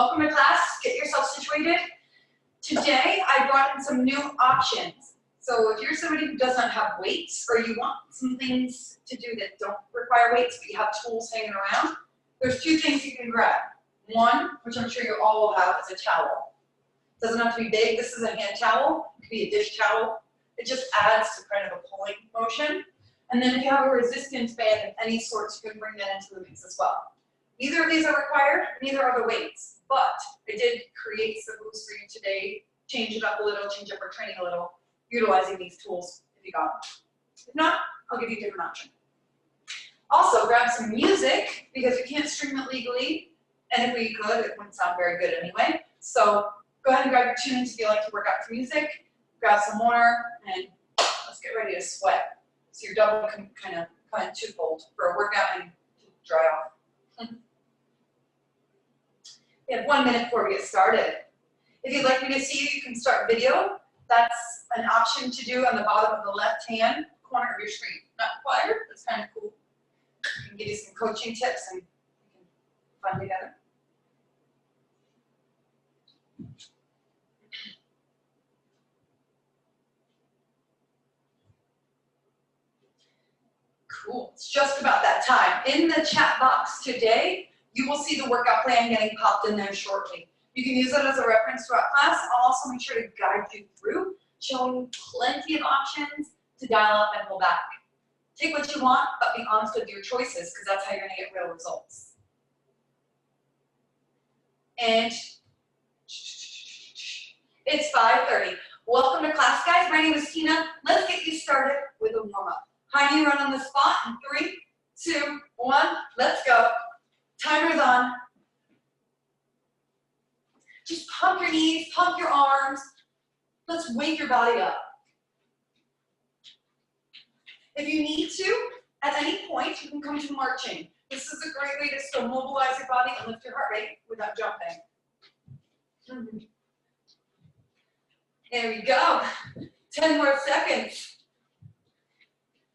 Welcome to class. Get yourself situated. Today, I brought in some new options. So if you're somebody who doesn't have weights, or you want some things to do that don't require weights, but you have tools hanging around, there's two things you can grab. One, which I'm sure you all will have, is a towel. It doesn't have to be big. This is a hand towel. It could be a dish towel. It just adds to kind of a pulling motion. And then if you have a resistance band of any sort, you can bring that into the mix as well. Neither of these are required, neither are the weights, but I did create some moves for you today, change it up a little, change up our training a little, utilizing these tools if you got them. If not, I'll give you a different option. Also, grab some music, because we can't stream it legally, and if we could, it wouldn't sound very good anyway. So go ahead and grab your tunes if you like to work out to music, grab some water, and let's get ready to sweat. So your double can kind of twofold for a workout and dry off. We have 1 minute before we get started. If you'd like me to see you, you can start video. That's an option to do on the bottom of the left-hand corner of your screen. Not required, but it's kind of cool. I can give you some coaching tips and we can fun together. Cool, it's just about that time. In the chat box today, you will see the workout plan getting popped in there shortly. You can use it as a reference throughout class. I'll also make sure to guide you through, showing you plenty of options to dial up and pull back. Take what you want, but be honest with your choices, because that's how you're gonna get real results. And it's 5:30. Welcome to class, guys. My name is Tina. Let's get you started with a warm-up. High knee run on the spot in 3, 2, 1, let's go. Timer's on. Just pump your knees, pump your arms. Let's wake your body up. If you need to, at any point, you can come to marching. This is a great way to still mobilize your body and lift your heart rate without jumping. There we go. 10 more seconds.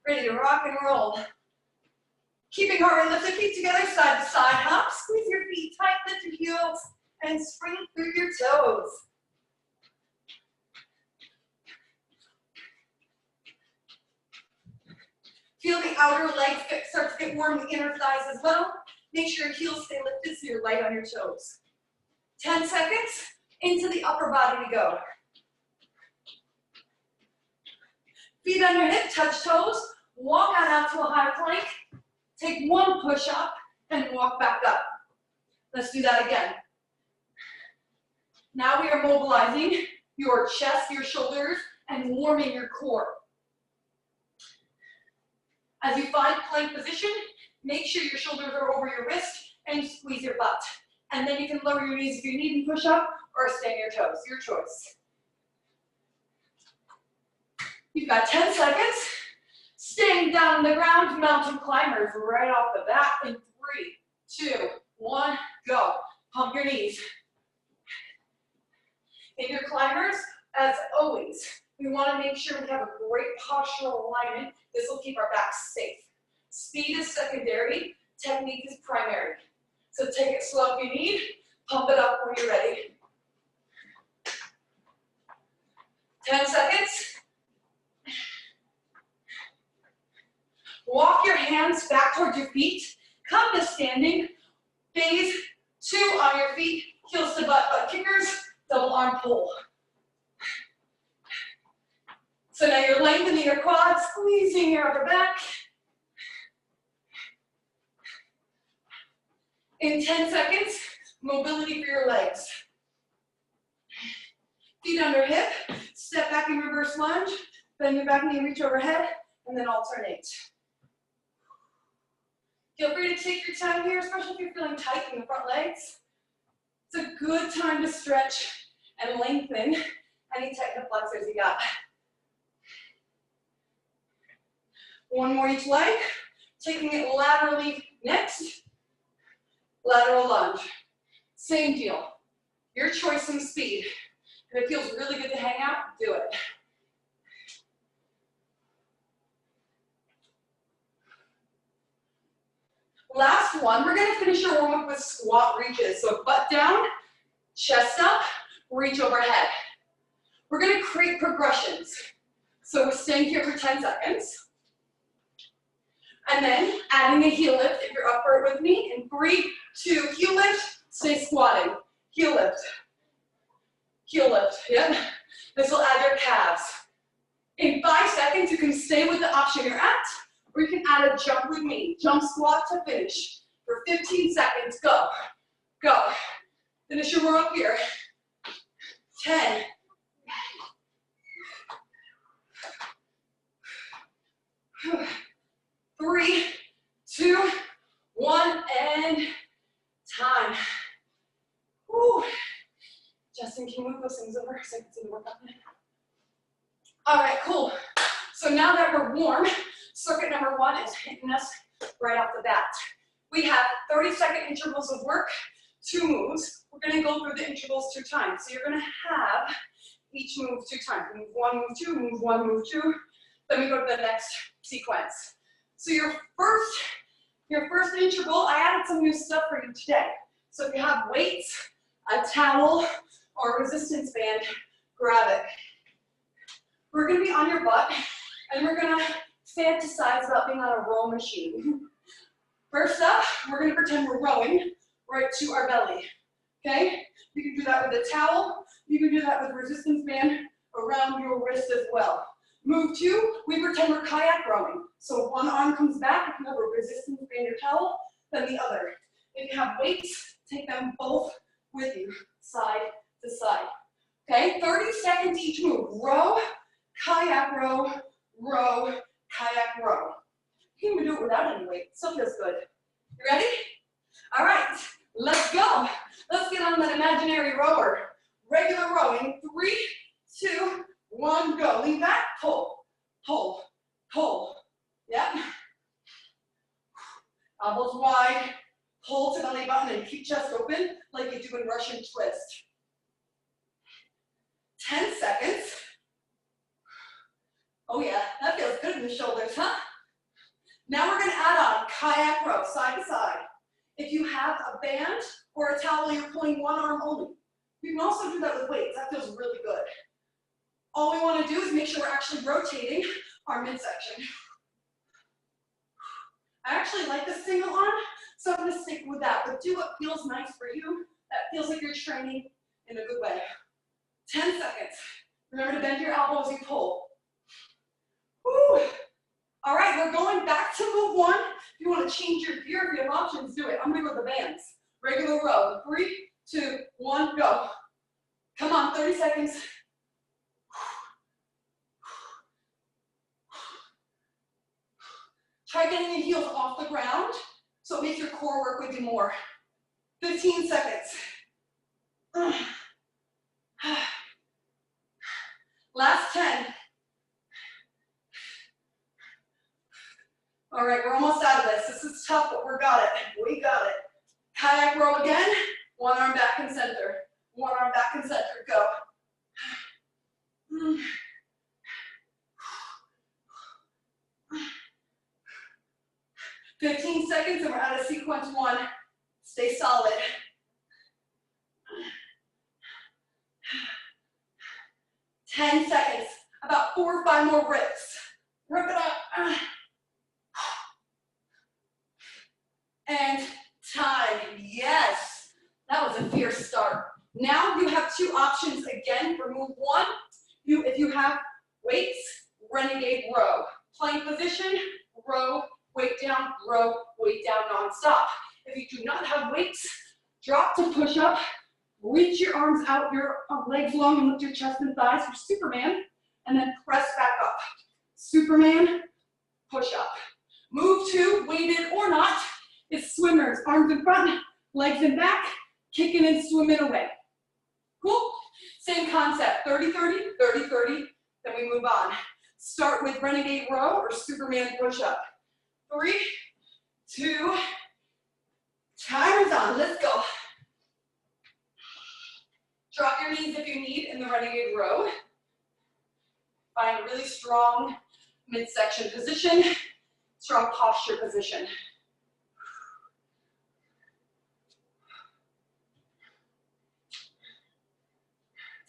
Ready to rock and roll. Keeping heart rate, lift your feet together, side to side hop. Squeeze your feet tight, lift your heels, and spring through your toes. Feel the outer legs start to get warm, the inner thighs as well. Make sure your heels stay lifted so you're light on your toes. 10 seconds, into the upper body we go. Feet on your hip, touch toes. Walk on out to a high plank. Take one push up and walk back up. Let's do that again. Now we are mobilizing your chest, your shoulders, and warming your core. As you find plank position, make sure your shoulders are over your wrist and squeeze your butt. And then you can lower your knees if you need and push up, or stay on your toes, your choice. You've got 10 seconds. Staying down on the ground, mountain climbers right off the bat in 3, 2, 1, go. Pump your knees. In your climbers, as always, we want to make sure we have a great postural alignment. This will keep our backs safe. Speed is secondary, technique is primary. So take it slow if you need, pump it up when you're ready. 10 seconds. Walk your hands back towards your feet. Come to standing. Phase 2 on your feet. Heels to butt, butt kickers. Double arm pull. So now you're lengthening your quads, squeezing your upper back. In 10 seconds, mobility for your legs. Feet under hip. Step back in reverse lunge. Bend your back knee, reach overhead, and then alternate. Feel free to take your time here, especially if you're feeling tight in the front legs. It's a good time to stretch and lengthen any tight hip flexors you got. One more each leg, taking it laterally next. Lateral lunge. Same deal. Your choice in speed. If it feels really good to hang out, do it. Last one, we're gonna finish our warm-up with squat reaches. So butt down, Chest up, reach overhead. We're gonna create progressions. So we're staying here for 10 seconds. And then adding a heel lift if you're up for it with me. In 3, 2, heel lift, stay squatting. Heel lift. Heel lift, yep. This will add your calves. In 5 seconds, you can stay with the option you're at, or you can add a jump with me. Jump squat to finish. For 15 seconds, go. Go. Finish your warm up here. 10. 3, 2, 1, and time. Whew. Justin, can you move those things over so I can see the workout? All right, cool. So now that we're warm, circuit number 1 is hitting us right off the bat. We have 30-second intervals of work, 2 moves. We're gonna go through the intervals 2 times. So you're gonna have each move 2 times. Move 1, move 2, move 1, move 2. Then we go to the next sequence. So your first interval, I added some new stuff for you today. So if you have weights, a towel, or a resistance band, grab it. We're gonna be on your butt, and we're gonna fantasize about being on a row machine. First up, we're gonna pretend we're rowing right to our belly, okay? You can do that with a towel. You can do that with a resistance band around your wrist as well. Move 2, we pretend we're kayak rowing. So one arm comes back, if you have a resistance band or towel, then the other. If you have weights, take them both with you, side to side. Okay, 30 seconds each move. Row, kayak row, row, kayak row. You can even do it without any weight, still feels good. You ready? All right, let's go. Let's get on that imaginary rower. Regular rowing, 3, 2, 1, go. Lean back, pull, pull, pull. Yep. Elbows wide, pull to belly button and keep chest open like you do in Russian twist. 10 seconds. Oh yeah, that feels good in the shoulders, huh? Now we're gonna add on kayak row, side to side. If you have a band or a towel, you're pulling one arm only. You can also do that with weights, that feels really good. All we wanna do is make sure we're actually rotating our midsection. I actually like this single arm, so I'm gonna stick with that, but do what feels nice for you. That feels like you're training in a good way. 10 seconds. Remember to bend your elbow as you pull. Woo. All right, we're going back to move 1. If you want to change your gear, if you have options, do it. I'm gonna go with the bands. Regular row. 3, 2, 1, go. Come on, 30 seconds. Try getting your heels off the ground so it makes your core work with you more. 15 seconds. Last 10. All right, we're almost out of this. This is tough, but we got it. We got it. Kayak row again. One arm back and center. One arm back and center. Go. 15 seconds and we're out of sequence 1. Stay solid. 10 seconds. About 4 or 5 more rips. Rip it up. And time. Yes. That was a fierce start. Now you have 2 options again for move 1. If you have weights, renegade row. Plank position, row, weight down, row, weight down non-stop. If you do not have weights, drop to push up, reach your arms out, your legs long and lift your chest and thighs for Superman, and then press back up. Superman, push up. Move 2, weighted or not, is swimmers. Arms in front, legs in back, kicking and swimming away. Cool? Same concept, 30-30, 30-30, then we move on. Start with renegade row or Superman push up. 3, 2, timer's on, let's go. Drop your knees if you need in the renegade row. Find a really strong midsection position, strong posture position.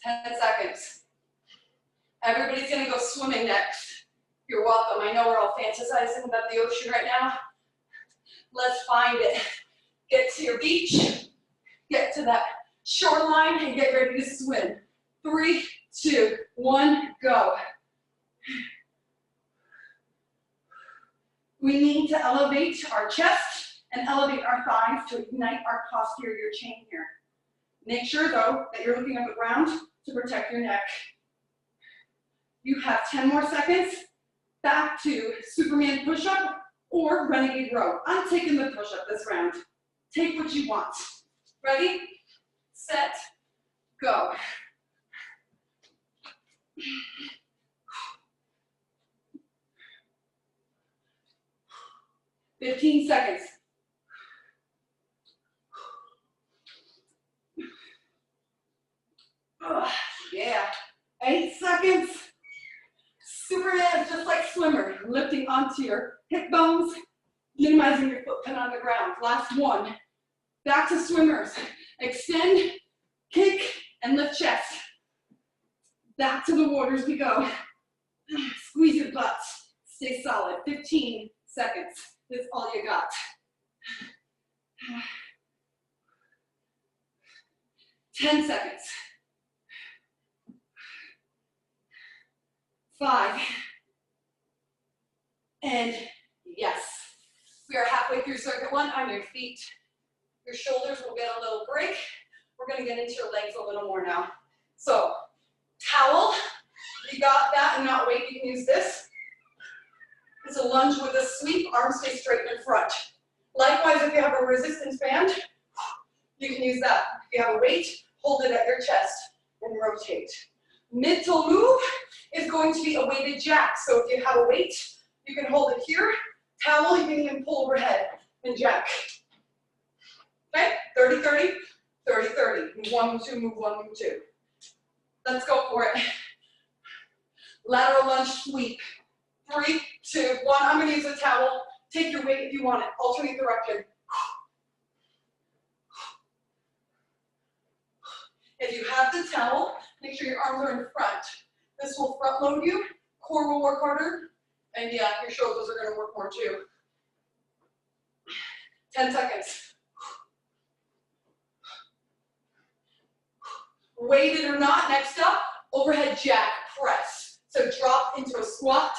10 seconds. Everybody's gonna go swimming next. You're welcome. I know we're all fantasizing about the ocean right now. Let's find it. Get to your beach, get to that shoreline, and get ready to swim. 3, 2, 1, go. We need to elevate our chest and elevate our thighs to ignite our posterior chain here. Make sure, though, that you're looking at the ground to protect your neck. You have 10 more seconds. Back to Superman push-up or Renegade row. I'm taking the push-up this round. Take what you want. Ready, set, go. 15 seconds. Yeah. 8 seconds. Superman, just like swimmer, lifting onto your hip bones, minimizing your footprint on the ground. Last one. Back to swimmers. Extend, kick, and lift chest. Back to the waters we go. Squeeze your butt. Stay solid. 15 seconds. That's all you got. 10 seconds. 5. And yes. We are halfway through circuit 1 on your feet. Your shoulders will get a little break. We're going to get into your legs a little more now. So, towel. You got that and not weight. You can use this. It's a lunge with a sweep. Arms stay straight in front. Likewise, if you have a resistance band, you can use that. If you have a weight, hold it at your chest and rotate. Mental move is going to be a weighted jack. So if you have a weight, you can hold it here. Towel, you can even pull overhead and jack. Okay, 30, 30, 30, 30. Move 1, move 2, move 1, move 2. Let's go for it. Lateral lunge sweep. 3, 2, 1. I'm going to use a towel. Take your weight if you want it. Alternate direction. If you have the towel, make sure your arms are in front. This will front load you. Core will work harder. And yeah, your shoulders are going to work more too. 10 seconds. Weighted or not, next up, overhead jack press. So drop into a squat,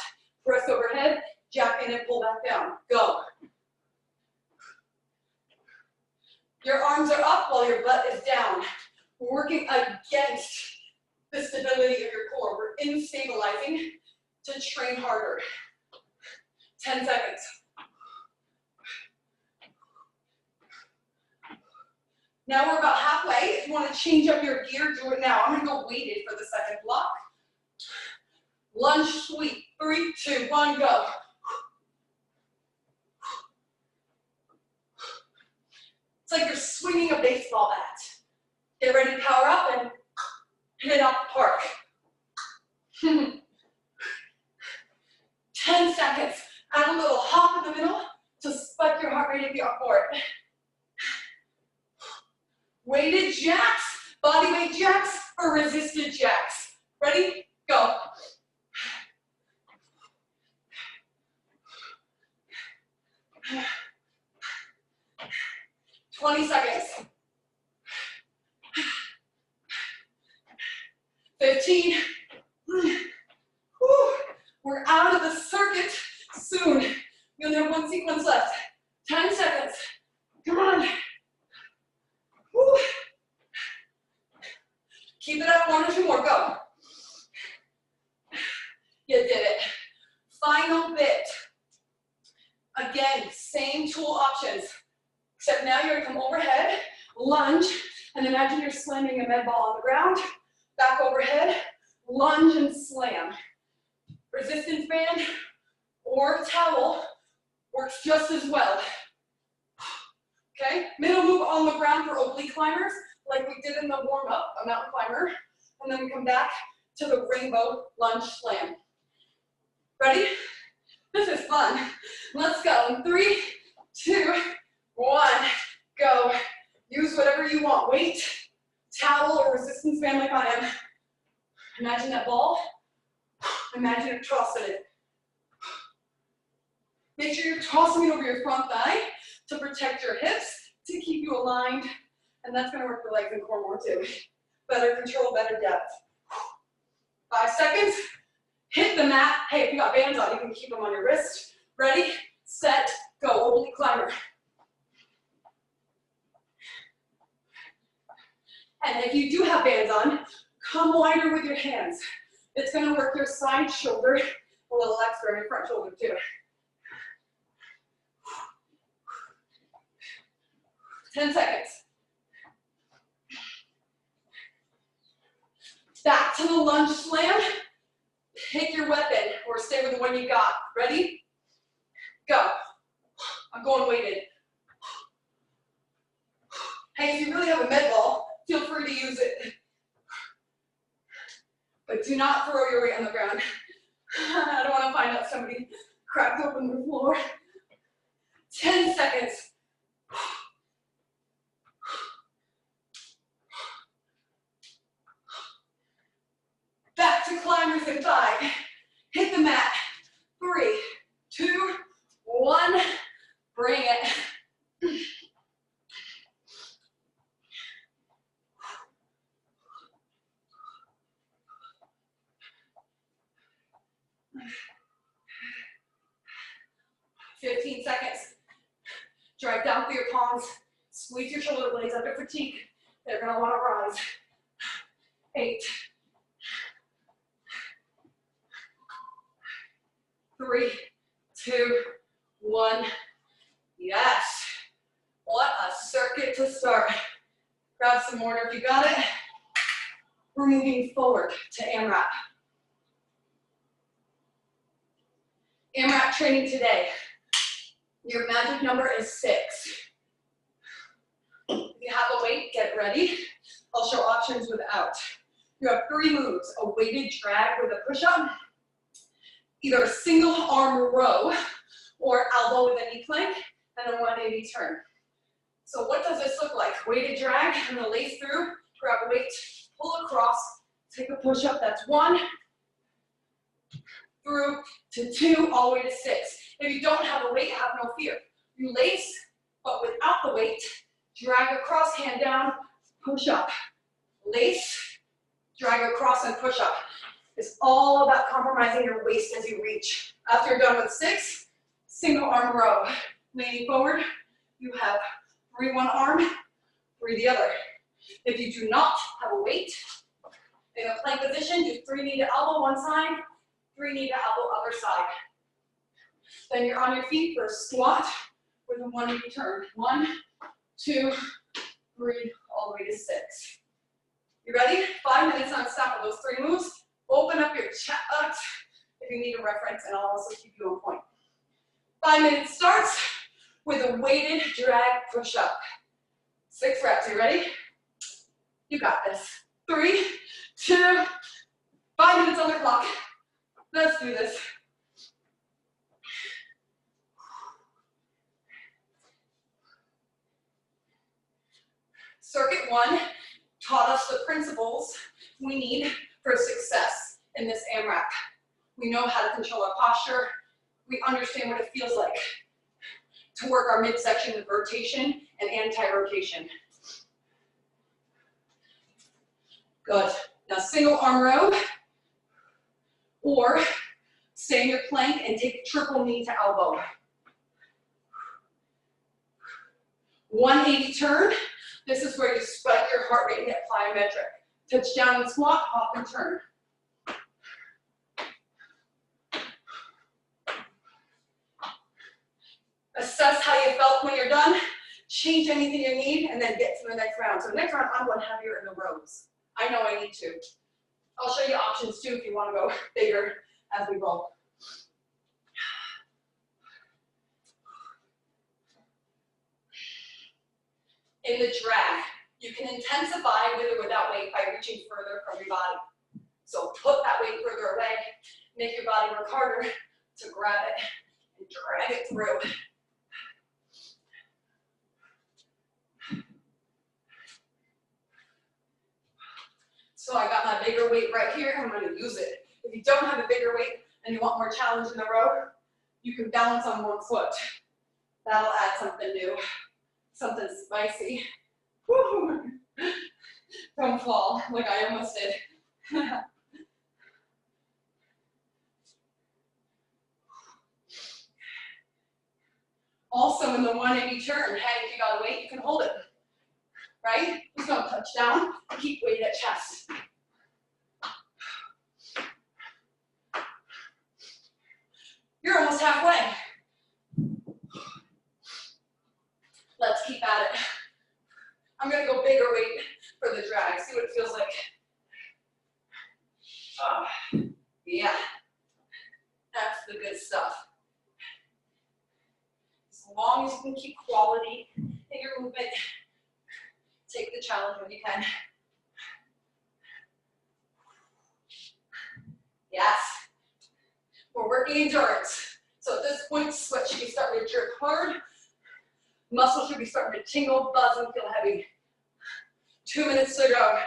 press overhead, jack in and pull back down. Go. Your arms are up while your butt is down. We're working against the stability of your core. We're instabilizing to train harder. 10 seconds. Now we're about halfway. If you want to change up your gear, do it now. I'm going to go weighted for the second block. Lunge sweep. 3, 2, 1, go. It's like you're swinging a baseball bat. Get ready to power up and hit it out the park. 10 seconds. Add a little hop in the middle to spike your heart rate if you're up for it. Weighted jacks, body weight jacks, or resisted jacks. Ready? Go. $20 seconds. 15. Whew. We're out of the circuit soon. We only have 1 sequence left. 10 seconds. Come on. Whew. Keep it up, 1 or 2 more, go. You did it. Final bit. Again, same tool options, except now you're gonna come overhead, lunge, and imagine you're slamming a med ball on the ground, back overhead, lunge and slam. Resistance band or towel works just as well. Okay, middle move on the ground for oblique climbers, like we did in the warm-up, a mountain climber, and then we come back to the rainbow lunge slam. Ready? This is fun. Let's go. 3, 2, 1, go. Use whatever you want. Weight, towel, or resistance band like I am. Imagine that ball. Imagine it tossing it. Make sure you're tossing it over your front thigh to protect your hips, to keep you aligned. And that's gonna work for legs and core more too. Better control, better depth. 5 seconds. Hit the mat. Hey, if you got bands on, you can keep them on your wrist. Ready, set, go. Oblique climber. And if you do have bands on, come wider with your hands. It's gonna work your side shoulder a little extra, and your front shoulder too. 10 seconds. Back to the lunge slam. Pick your weapon or stay with the one you got. Ready? Go. I'm going weighted. Hey, if you really have a med ball, feel free to use it. But do not throw your weight on the ground. I don't want to find out somebody cracked open the floor. 10 seconds. Back to climbers in 5. Hit the mat. 3, 2, 1. Bring it. $15 seconds. Drag down through your palms. Squeeze your shoulder blades under fatigue. They're gonna want to rise. 8, 3, 2, 1. Yes. What a circuit to start. Grab some more if you got it. We're moving forward to AMRAP. AMRAP training today. Your magic number is 6. If you have a weight, get ready. I'll show options without. You have 3 moves: a weighted drag with a push-up, either a single arm row, or elbow with a knee plank, and a 180 turn. So what does this look like? Weighted drag, I'm gonna lace through, grab a weight, pull across, take a push-up, that's 1, through to 2, all the way to 6. If you don't have a weight, have no fear. You lace, but without the weight, drag across, hand down, push up. Lace, drag across and push up. It's all about compromising your waist as you reach. After you're done with 6, single arm row. Leaning forward, you have 3 one arm, 3 the other. If you do not have a weight, in a plank position, do 3 knee to elbow one side, 3 knee to elbow other side. Then you're on your feet for a squat with a 180 turn. 1, 2, 3, all the way to 6. You ready? 5 minutes non-stop of those 3 moves. Open up your chat if you need a reference, and I'll also keep you on point. 5 minutes starts with a weighted drag push-up. 6 reps. You ready? You got this. 3, 2, 5 minutes on the clock. Let's do this. Circuit 1 taught us the principles we need for success in this AMRAP. We know how to control our posture. We understand what it feels like to work our midsection with rotation and anti-rotation. Good. Now single arm row, or stay in your plank and take triple knee to elbow. 180 turn. This is where you spike your heart rate and get plyometric. Touch down and squat, hop and turn. Assess how you felt when you're done. Change anything you need, and then get to the next round. So next round, I'm going heavier in the rows. I know I need to. I'll show you options too if you want to go bigger as we roll. In the drag, you can intensify with or without weight by reaching further from your body. So put that weight further away, make your body work harder to grab it and drag it through. So I got my bigger weight right here, I'm gonna use it. If you don't have a bigger weight and you want more challenge in the row, you can balance on one foot. That'll add something new, something spicy. Woo! Don't fall like I almost did. Also in the 180 turn, hey, if you got a weight, you can hold it, right? Just don't touch down, keep weight at chest. You're almost halfway. Let's keep at it. I'm gonna go bigger weight for the drag, see what it feels like. Yeah, that's the good stuff. As long as you can keep quality in your movement, take the challenge when you can. Yes, we're working endurance. So at this point, sweat should be starting to jerk hard. Muscles should be starting to tingle, buzz, and feel heavy. 2 minutes to go.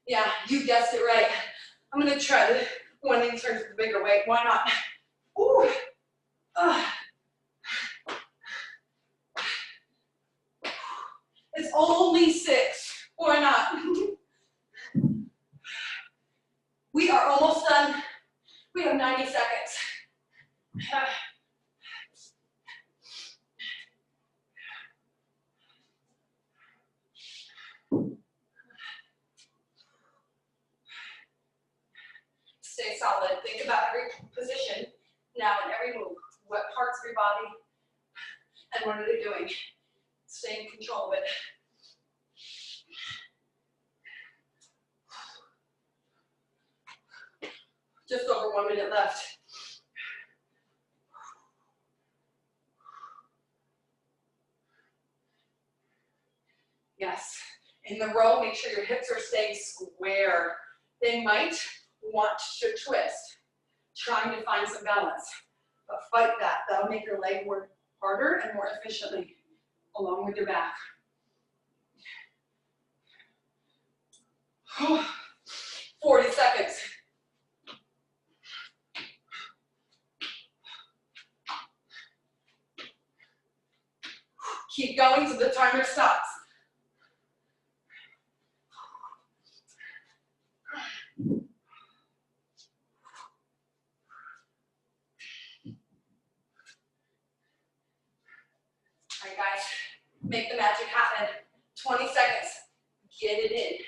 Yeah, you guessed it right. I'm gonna try the 180 turns with a bigger weight. Why not? Ooh. It's only 6. Why not? We are almost done. We have 90 seconds. Stay solid. Think about every position now and every move. What parts of your body and what are they doing? Stay in control of it. Just over 1 minute left. Yes. In the row, make sure your hips are staying square. They might want to twist, trying to find some balance. But fight that. That'll make your leg work harder and more efficiently, along with your back. 40 seconds. Keep going till the timer stops. All right, guys, make the magic happen. 20 seconds. Get it in.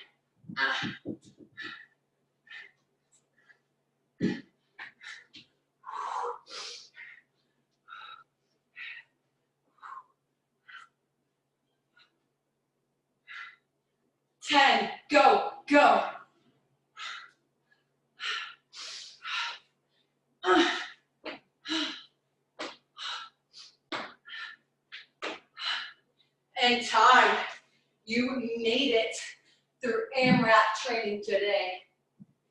10, go, go. And time. You made it through AMRAP training today.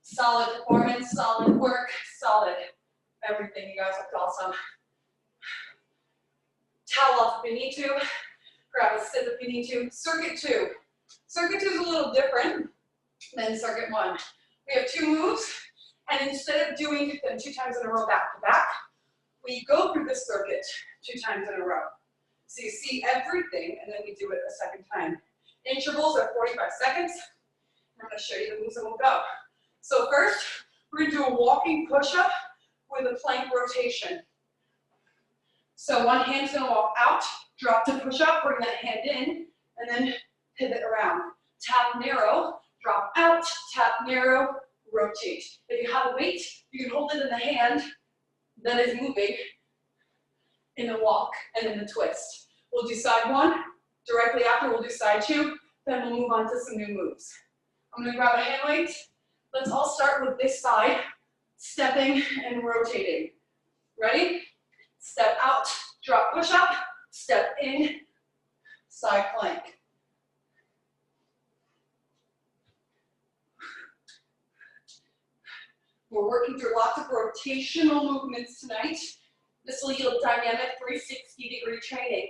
Solid performance, solid work, solid everything. You guys looked awesome. Towel off if you need to. Grab a sip if you need to. Circuit 2. Circuit 2 is a little different than circuit 1. We have 2 moves, and instead of doing them 2 times in a row back to back, we go through this circuit 2 times in a row. So you see everything, and then we do it a second time. Intervals are 45 seconds. I'm going to show you the moves and we'll go. So first, we're going to do a walking push-up with a plank rotation. So one hand's going to walk out, drop to push-up, bring that hand in, and then pivot around. Tap narrow, drop out, tap narrow, rotate. If you have a weight, you can hold it in the hand that is moving in the walk and in the twist. We'll do side 1. Directly after, we'll do side 2. Then we'll move on to some new moves. I'm going to grab a hand weight. Let's all start with this side, stepping and rotating. Ready? Step out, drop, push up, step in, side plank. We're working through lots of rotational movements tonight. This will yield dynamic 360-degree training,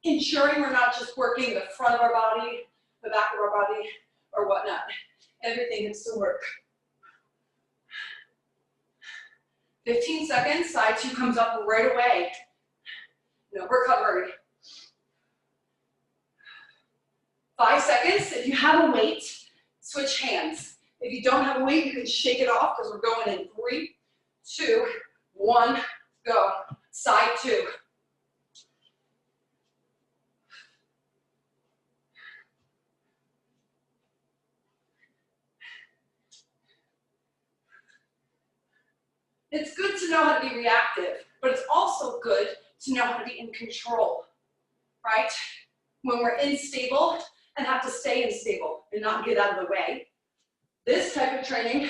ensuring we're not just working the front of our body, the back of our body, or whatnot. Everything needs to work. 15 seconds, side two comes up right away. No recovery. 5 seconds, if you have a weight, switch hands. If you don't have a weight, you can shake it off because we're going in 3, 2, 1, go. Side two. It's good to know how to be reactive, but it's also good to know how to be in control, right? When we're unstable and have to stay unstable and not get out of the way. This type of training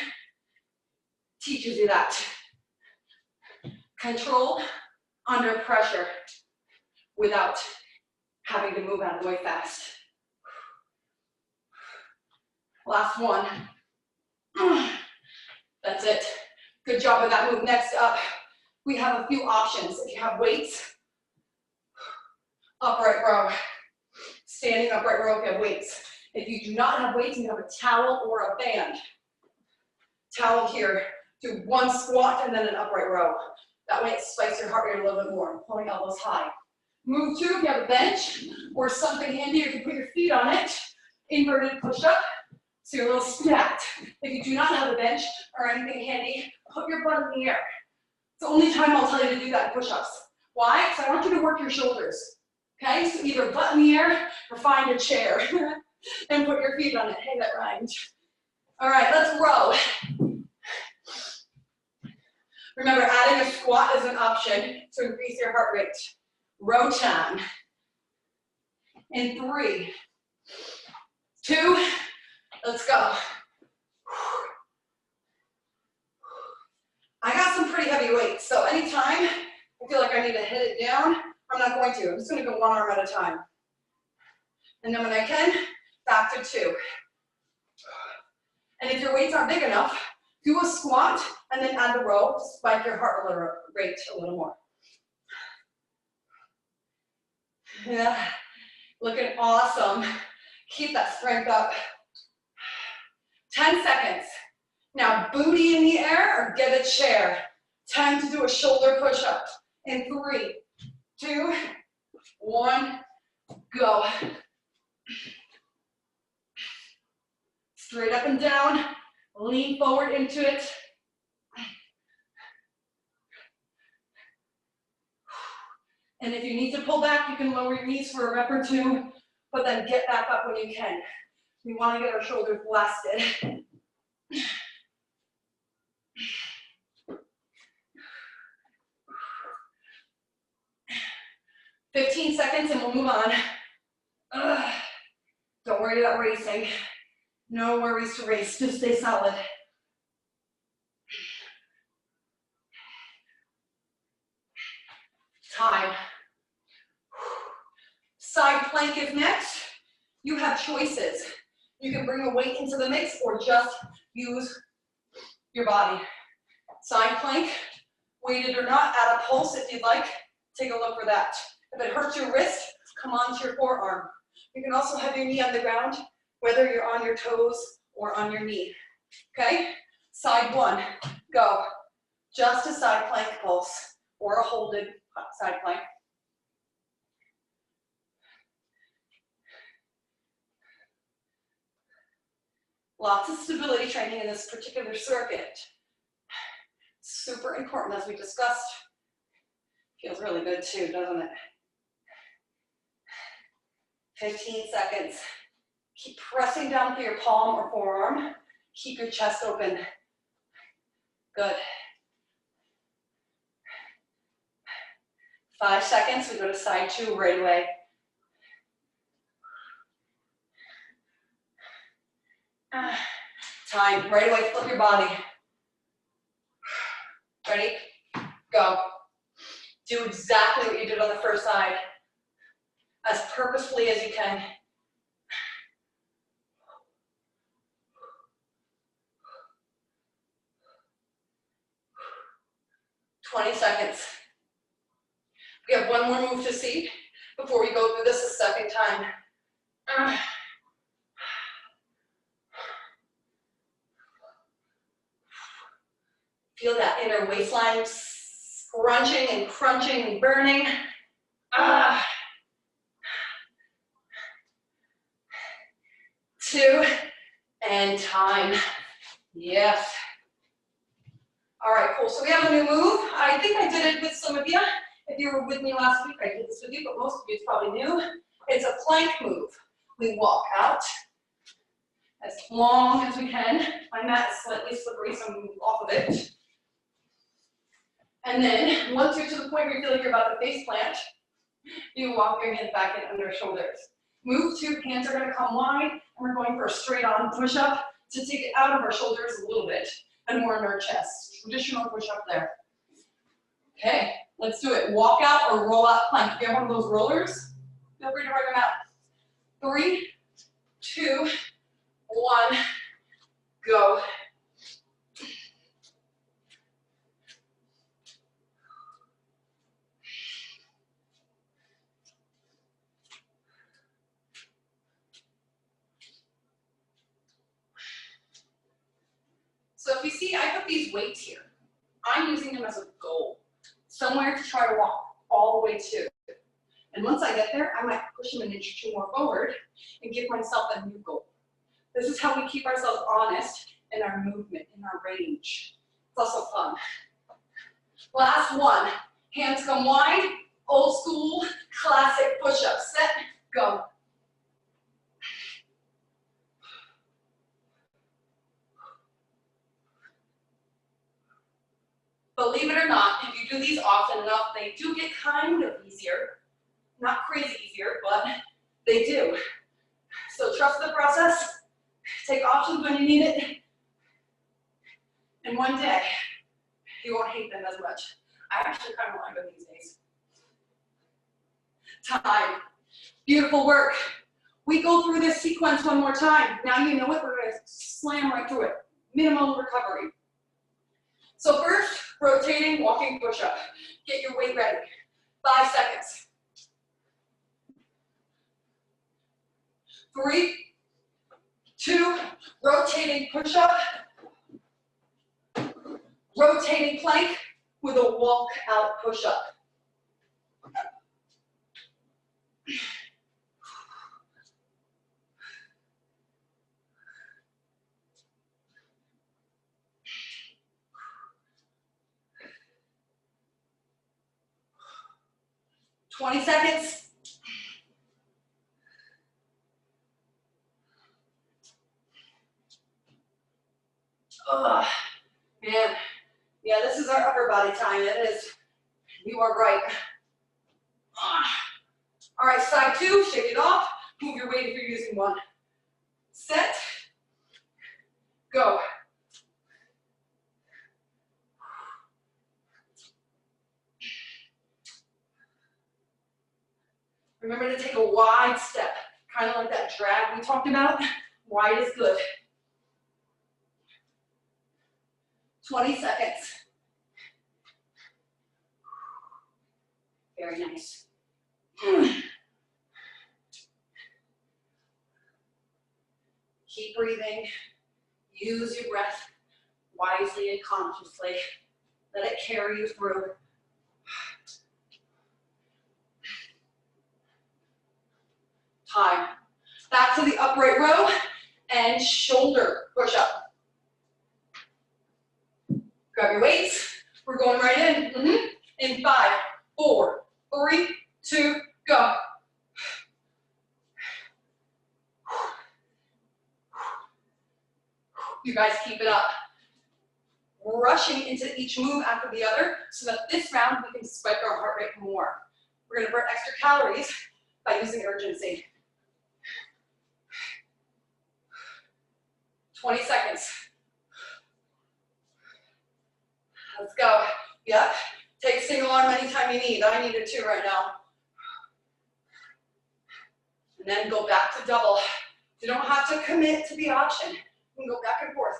teaches you that. Control under pressure without having to move out of the way fast. Last one. That's it. Good job with that move. Next up, we have a few options. If you have weights, upright row. Standing upright row if you have weights. If you do not have weights and you have a towel or a band, towel here. Do one squat and then an upright row. That way it spikes your heart rate a little bit more. Pulling elbows high. Move two if you have a bench or something handy, you can put your feet on it. Inverted push-up. So you're a little stacked. If you do not have a bench or anything handy, put your butt in the air. It's the only time I'll tell you to do that in push-ups. Why? Because I want you to work your shoulders. Okay, so either butt in the air or find a chair and put your feet on it. Hey, that rhymed. All right, let's row. Remember, adding a squat is an option to increase your heart rate. Row time. In 3, 2, let's go. I got some pretty heavy weights, so anytime I feel like I need to hit it down, I'm not going to. I'm just going to go one arm at a time. And then when I can, back to 2. And if your weights aren't big enough, do a squat and then add the row to spike your heart rate a little more. Yeah, looking awesome. Keep that strength up. 10 seconds. Now, booty in the air or get a chair. Time to do a shoulder push-up. In 3, 2, 1, go. Straight up and down. Lean forward into it. And if you need to pull back, you can lower your knees for a rep or 2, but then get back up when you can. We want to get our shoulders blasted. "15 seconds and we'll move on. Don't worry about racing. No worries to race, just stay solid. Time. Side plank is next. You have choices. You can bring a weight into the mix or just use your body. Side plank, weighted or not, add a pulse if you'd like. Take a look for that. If it hurts your wrist, come onto your forearm. You can also have your knee on the ground, whether you're on your toes or on your knee. Okay? Side 1, go. Just a side plank pulse or a holded side plank. Lots of stability training in this particular circuit. Super important, as we discussed. Feels really good too, doesn't it? 15 seconds. Keep pressing down through your palm or forearm. Keep your chest open. Good. 5 seconds, we go to side 2 right away. Time, right away, flip your body. Ready? Go. Do exactly what you did on the first side, as purposefully as you can. 20 seconds. We have one more move to see before we go through this a second time. Feel that inner waistline scrunching and crunching and burning. 2, and time. Yes. All right, cool. So we have a new move. I think I did it with some of you. If you were with me last week, I did this with you, but most of you probably knew. It's a plank move. We walk out as long as we can. My mat is slightly slippery, so I'm going to move off of it. And then, once you're to the point where you feel like you're about to face plant, you walk your hands back in under shoulders. Move 2, hands are going to come wide, and we're going for a straight on push-up to take it out of our shoulders a little bit and more in our chest. Traditional push-up there. Okay, let's do it. Walk out or roll out plank. If you have one of those rollers, feel free to write them out. 3, 2, 1, go. So if you see, I put these weights here. I'm using them as a goal, somewhere to try to walk all the way to. And once I get there, I might push them an inch or 2 more forward and give myself a new goal. This is how we keep ourselves honest in our movement, in our range. It's also fun. Last one, hands come wide, old school, classic push-up. Set, go. Believe it or not, if you do these often enough, they do get kind of easier. Not crazy easier, but they do. So trust the process, take options when you need it, and one day, you won't hate them as much. I actually kind of like them these days. Time. Beautiful work. We go through this sequence one more time. Now you know it, we're gonna slam right through it. Minimal recovery. So first, rotating, walking push-up. Get your weight ready. 5 seconds. 3, 2, rotating push-up. Rotating plank with a walk out push-up. $20 seconds. Ugh, man. Yeah, this is our upper body time. It is. You are right. All right, side 2, shake it off. Move your weight if you're using one. Set. Go. Remember to take a wide step, kind of like that drag we talked about. Wide is good. 20 seconds. Very nice. Keep breathing. Use your breath wisely and consciously. Let it carry you through. Time. Back to the upright row and shoulder push up. Grab your weights. We're going right in. In 5, 4, 3, 2, go. You guys keep it up. Rushing into each move after the other so that this round we can spike our heart rate more. We're going to burn extra calories by using urgency. 20 seconds. Let's go. Yep. Take single arm anytime you need. I need it too right now. And then go back to double. You don't have to commit to the option. You can go back and forth.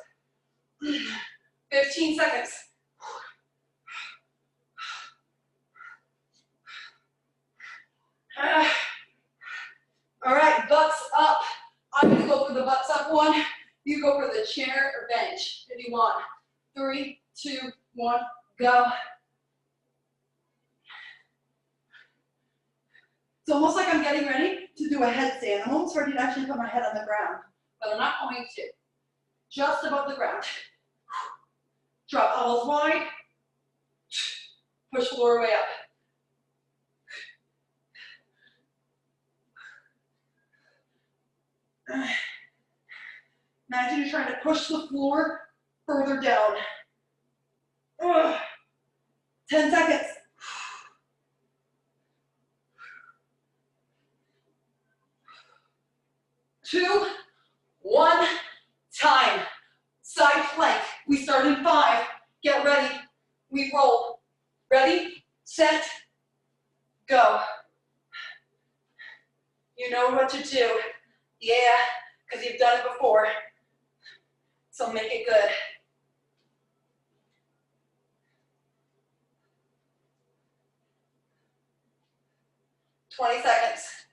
15 seconds. All right, butts up. I'm gonna go for the butts up one. You go for the chair or bench if you want. 3, 2, 1, go. It's almost like I'm getting ready to do a headstand. I'm almost ready to actually put my head on the ground, but I'm not going to. Just above the ground. Drop elbows wide. Push lower way up. Imagine you're trying to push the floor further down. 10 seconds. 2, 1, time. Side plank. We start in 5. Get ready. We roll. Ready, set, go. You know what to do. Yeah, because you've done it before. So make it good. "20 seconds.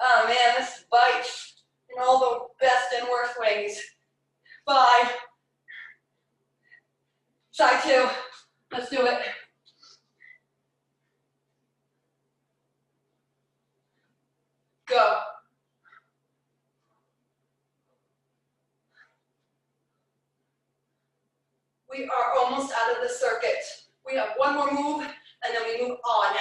Oh man, this bites in all the best and worst ways. 5. Side 2. Let's do it. Go. We are almost out of the circuit. We have one more move, and then we move on.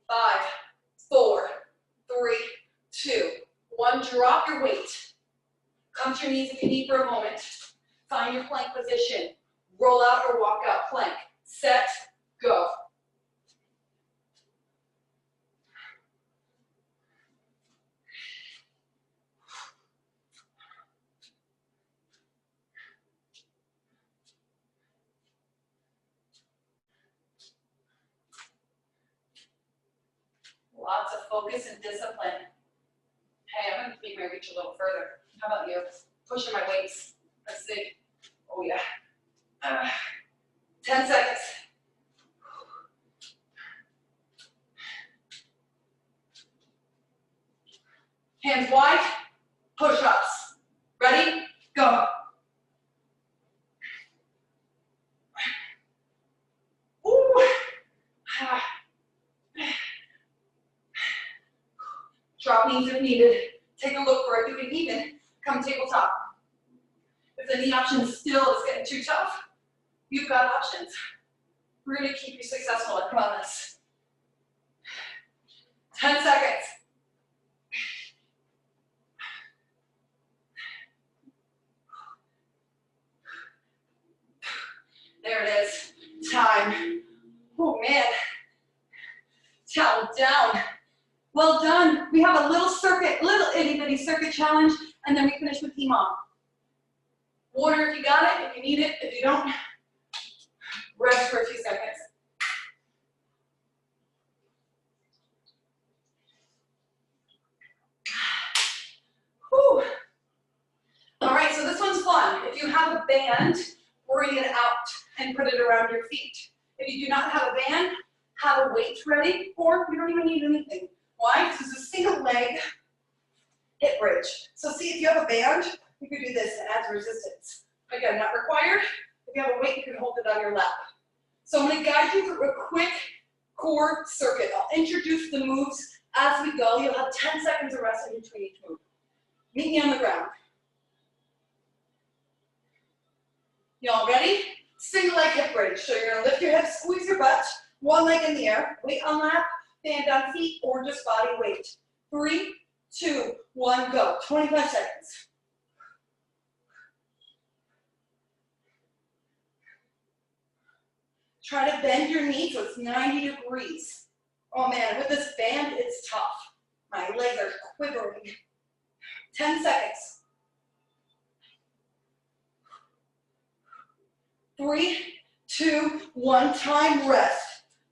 5, 4, 3, 2, 1. Drop your weight. Come to your knees if you need for a moment. Find your plank position. Roll out or walk out plank. Set, go. Lots of focus and discipline. Hey, I'm gonna make my reach a little further. How about you? Pushing my weights. Let's see. Oh yeah. 10 seconds. Hands wide, push-ups. Ready? Go. Ooh. Drop knees if needed. Take a look for it. You can even come tabletop. If the knee option still is getting too tough, you've got options. We're gonna keep you successful, I promise. 10 seconds. There it is. Time. Oh man. Towel down. Well done. We have a little circuit, little itty bitty circuit challenge, and then we finish with EMOM. Water if you got it, if you need it. If you don't, rest for a few seconds. Whew. All right, so this one's fun. If you have a band, bring it out and put it around your feet. If you do not have a band, have a weight ready, or you don't even need anything. Why? Because it's a single leg hip bridge. So see, if you have a band, you can do this and add resistance. Again, not required. If you have a weight, you can hold it on your lap. So I'm going to guide you through a quick core circuit. I'll introduce the moves as we go. You'll have 10 seconds of rest in between each move. Meet me on the ground. Y'all ready? Single leg hip bridge. So you're going to lift your hips, squeeze your butt, one leg in the air, weight on lap, band on feet, or just body weight. 3, 2, 1, go. 25 seconds. Try to bend your knee so it's 90 degrees. Oh man, with this band, it's tough. My legs are quivering. 10 seconds. 3, 2, 1, time, rest.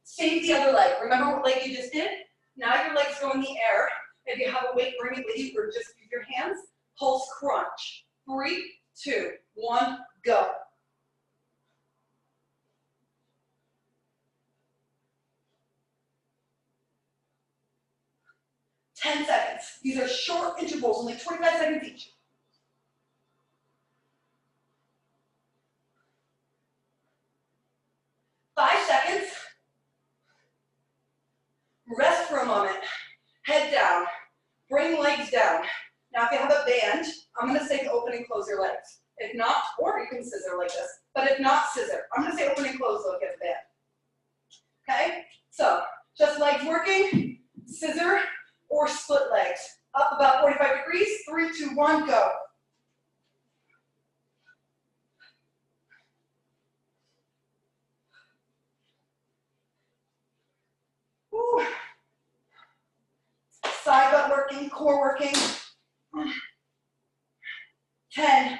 Save the other leg. Remember what leg you just did? Now your legs go in the air. If you have a weight, bring it with you, or just use your hands. Pulse crunch. 3, 2, 1, go. Ten seconds. These are short intervals, only 25 seconds each. 5 seconds. Rest for a moment. Head down. Bring legs down. Now if you have a band, I'm going to say to open and close your legs. If not, or you can scissor like this. But if not, scissor. I'm going to say open and close though if you have a band. Okay? So, just legs working, scissor, or split legs. Up about 45 degrees. 3, 2, 1, go. Woo. Side butt working, core working. 10.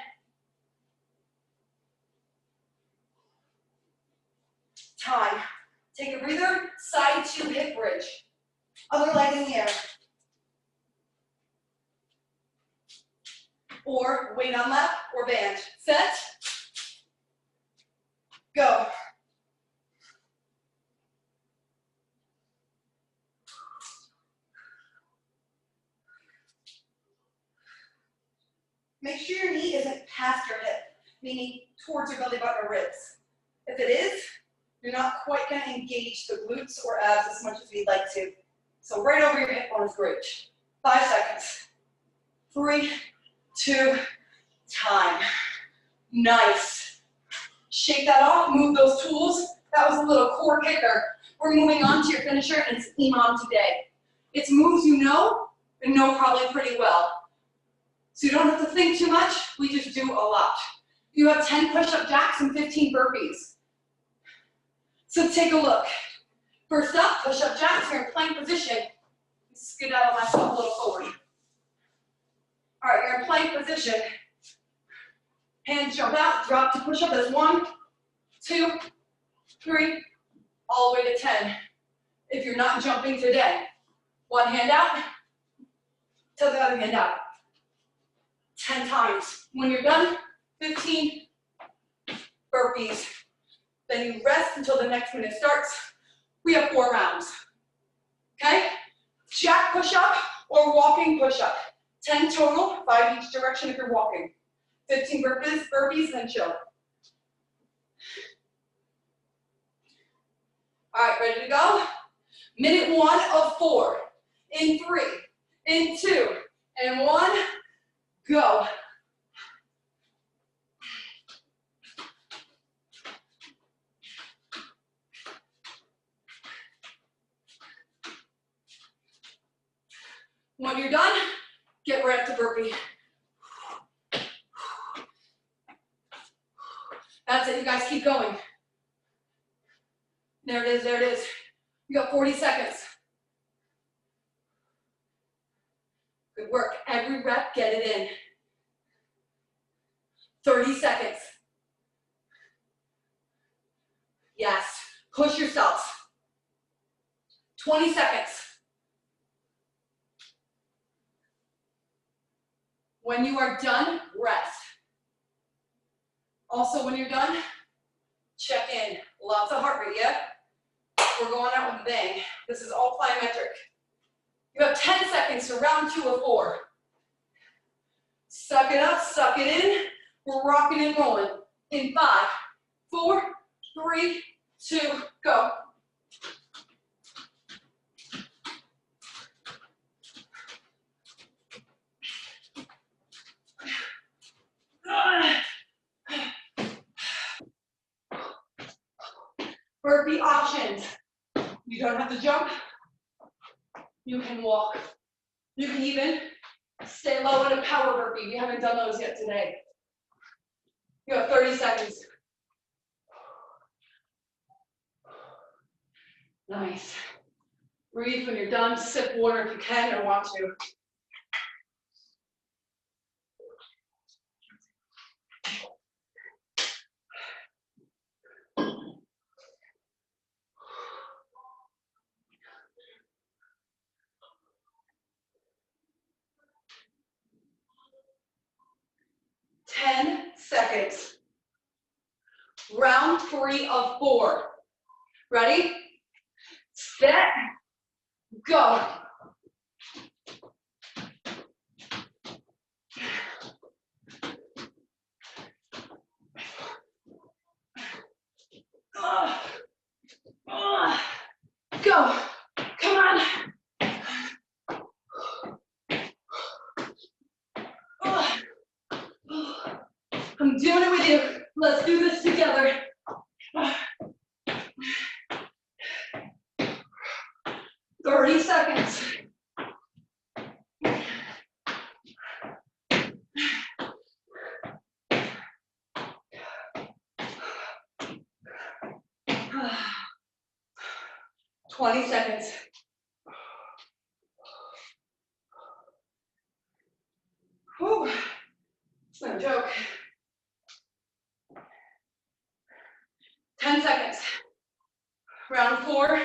Time. Take a breather, side to hip bridge. Other leg in the air. Or weight on lap or band. Set. Go. Make sure your knee isn't past your hip, meaning towards your belly button or ribs. If it is, you're not quite going to engage the glutes or abs as much as we'd like to. So right over your hip bone is great. 5 seconds. 3, 2, time. Nice. Shake that off, move those tools. That was a little core kicker. We're moving on to your finisher, and it's EMOM today. It's moves you know, and know probably pretty well. So you don't have to think too much, we just do a lot. You have 10 push-up jacks and 15 burpees. So take a look. First up, push-up jacks, you're in plank position. Skedaddle myself a little forward. All right, you're in plank position. Hands jump out, drop to push-up as 1, 2, 3, all the way to 10. If you're not jumping today, one hand out, to the other hand out. 10 times. When you're done, 15 burpees. Then you rest until the next minute starts. We have 4 rounds. Okay? Jack push-up or walking push-up. 10 total, 5 each direction if you're walking. 15 burpees, then chill. All right, ready to go? Minute 1 of 4. In 3, in 2, and 1. Go. When you're done, get right up to burpee. That's it, you guys keep going. There it is, there it is. You got 40 seconds. Good work. Every rep, get it in. 30 seconds. Yes. Push yourselves. 20 seconds. When you are done, rest. Also, when you're done, check in. Lots of heart rate, yeah? We're going out with a bang. This is all plyometric. You have 10 seconds to round 2 of 4. Suck it up, suck it in. We're rocking and rolling. In 5, 4, 3, 2, go. Burpee options. You don't have to jump. You can walk. You can even stay low in a power burpee. We haven't done those yet today. You have 30 seconds. Nice. Breathe when you're done. Sip water if you can or want to. seconds. Round 3 of 4. Ready? Set, go. Go. Come on. I'm doing it with you. Let's do this together. 30 seconds. Twenty seconds. Whew. It's no joke. 10 seconds. Round 4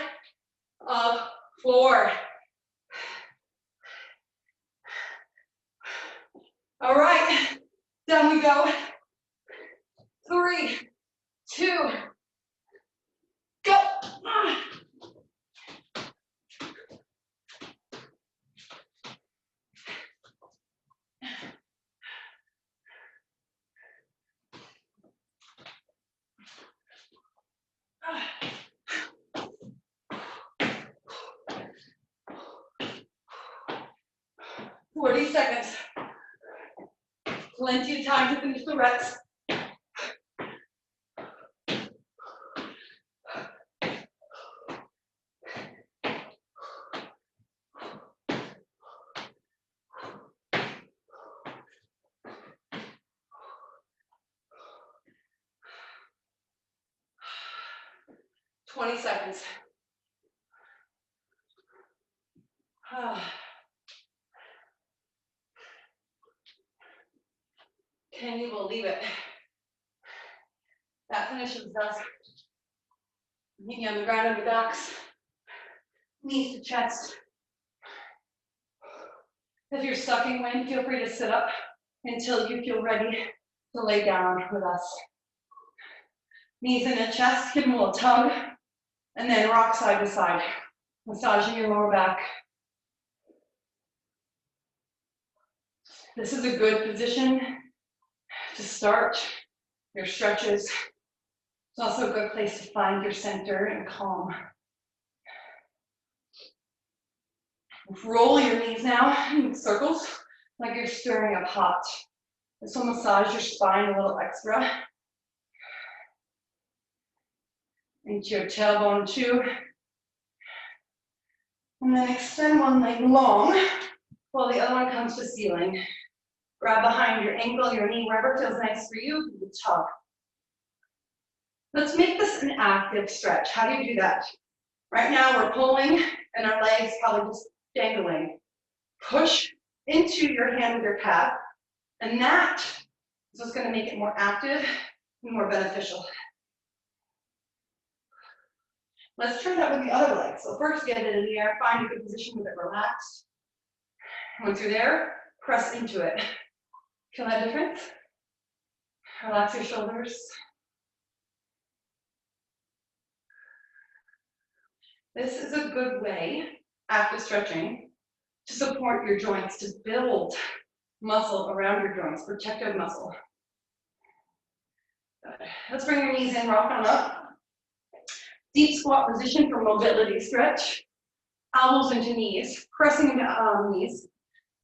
of 4. All right, down we go. 3, 2, go. 40 seconds. Plenty of time to finish the reps. Seconds. Can you believe it? That finishes us. Meet you on the ground on your backs, knees to chest. If you're sucking wind, feel free to sit up until you feel ready to lay down with us. Knees in the chest, give them a little tug, and then rock side to side, massaging your lower back. This is a good position to start your stretches. It's also a good place to find your center and calm. Roll your knees now in circles like you're stirring a pot. This will massage your spine a little extra. Into your tailbone too. And then extend one leg long while the other one comes to ceiling. Grab behind your ankle, your knee, wherever feels nice for you, do the tug. Let's make this an active stretch. How do you do that? Right now we're pulling and our legs probably just dangling. Push into your hand with your calf, and that is what's going to make it more active and more beneficial. Let's try that with the other leg. So first get it in the air, find a good position with it relaxed. Once you're there, press into it. Feel that difference? Relax your shoulders. This is a good way, after stretching, to support your joints, to build muscle around your joints, protective muscle. Good. Let's bring your knees in, rock on up. Deep squat position for mobility stretch. Elbows into knees, pressing into knees.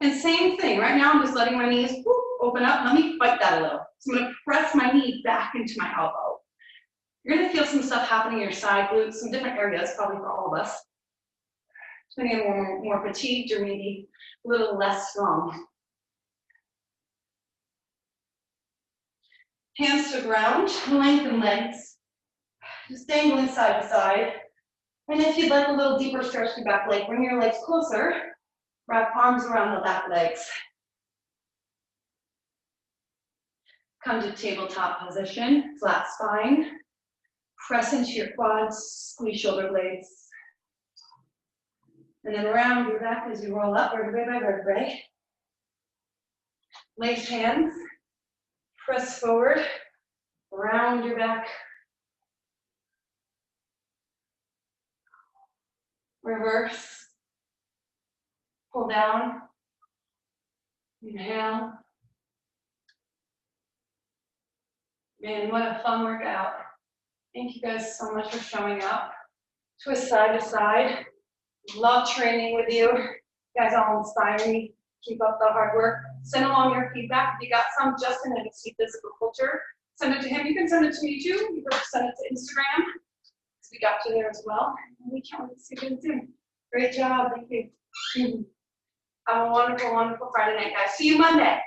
And same thing, right now I'm just letting my knees open up. Let me fight that a little. So I'm gonna press my knee back into my elbow. You're gonna feel some stuff happening in your side glutes, some different areas, probably for all of us. Depending on more fatigued or maybe a little less strong. Hands to ground, lengthen legs. Just dangling side to side. And if you'd like a little deeper stretch to back leg, bring your legs closer. Wrap arms around the back legs. Come to tabletop position, flat spine. Press into your quads, squeeze shoulder blades. And then round your back as you roll up, vertebrae by vertebrae. Lace hands, Press forward, round your back. Reverse. Pull down. Inhale. Man, what a fun workout. Thank you guys so much for showing up. Twist side to side. Love training with you. You guys all inspire me. Keep up the hard work. Send along your feedback. If you got some, Justin at Exceed Physical Culture, send it to him. You can send it to me too. You can send it to Instagram. We got you there as well. We can't wait to see you soon. Great job. Thank you. Have a wonderful, wonderful Friday night, guys. See you Monday.